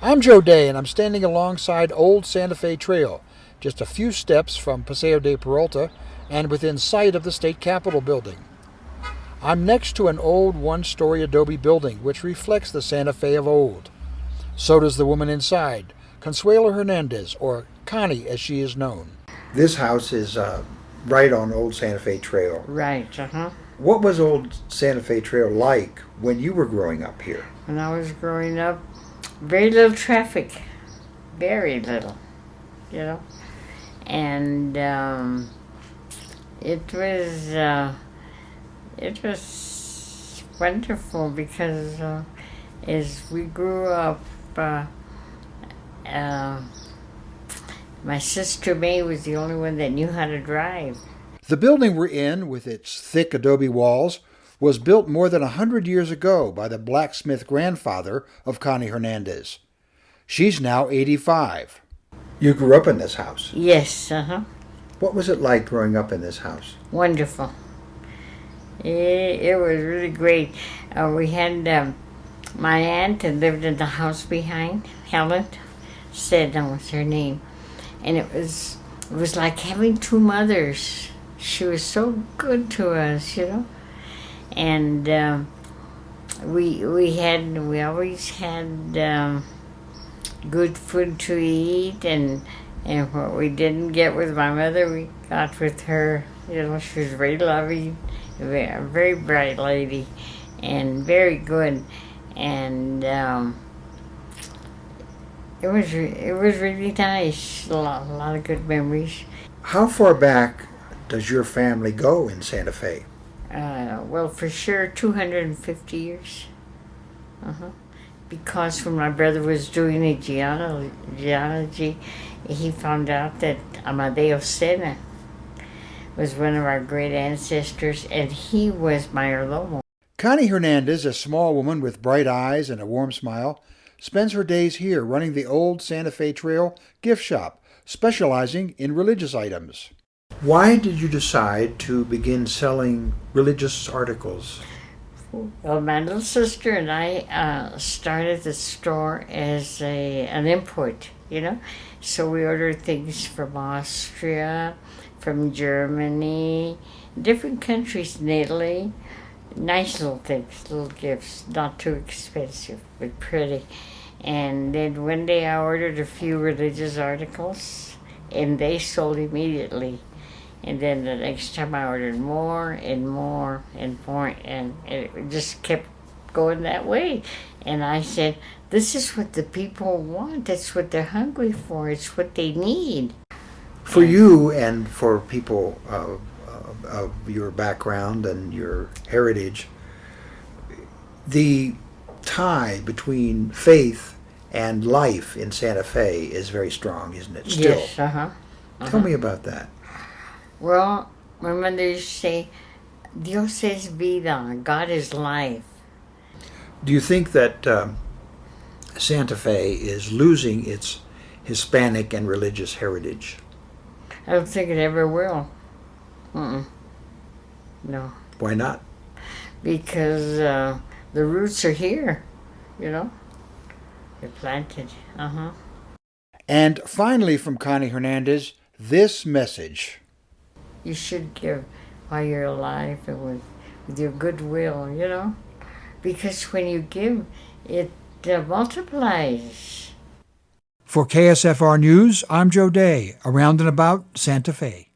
I'm Joe Day, and I'm standing alongside Old Santa Fe Trail, just a few steps from Paseo de Peralta and within sight of the state capitol building. I'm next to an old one-story adobe building which reflects the Santa Fe of old. So does the woman inside, Consuelo Hernandez, or Connie as she is known. This house is right on Old Santa Fe Trail. Right, uh-huh. What was Old Santa Fe Trail like when you were growing up here? When I was growing up, very little traffic. Very little, you know. And it was wonderful because as we grew up, my sister May was the only one that knew how to drive. The building we're in, with its thick adobe walls, was built more than 100 years ago by the blacksmith grandfather of Connie Hernandez. She's now 85. You grew up in this house? Yes, uh-huh. What was it like growing up in this house? Wonderful. It was really great. We had my aunt that lived in the house behind, Helen, said that was her name. And it was like having two mothers. She was so good to us, you know. And we always had good food to eat, and what we didn't get with my mother, we got with her. You know, she was very loving, a very bright lady, and very good. And it was really nice. A lot of good memories. How far back does your family go in Santa Fe? Well, for sure, 250 years. Uh-huh. Because when my brother was doing the geology, he found out that Amadeo Sena was one of our great ancestors, and he was Mayordomo. Connie Hernandez, a small woman with bright eyes and a warm smile, spends her days here running the Old Santa Fe Trail gift shop, specializing in religious items. Why did you decide to begin selling religious articles? Well, my little sister and I started the store as an import, you know. So we ordered things from Austria, from Germany, different countries in Italy. Nice little things, little gifts, not too expensive, but pretty. And then one day I ordered a few religious articles, and they sold immediately. And then the next time I ordered more and more and more, and it just kept going that way. And I said, this is what the people want. That's what they're hungry for. It's what they need. For you and for people of your background and your heritage, the tie between faith and life in Santa Fe is very strong, isn't it? Still. Yes, uh-huh. Tell me about that. Well, my mother used to say, Dios es vida, God is life. Do you think that Santa Fe is losing its Hispanic and religious heritage? I don't think it ever will. No. Why not? Because the roots are here, you know. They're planted. Uh-huh. And finally, from Connie Hernandez, this message. You should give while you're alive and with your goodwill, you know. Because when you give, it multiplies. For KSFR News, I'm Joe Day, around and about Santa Fe.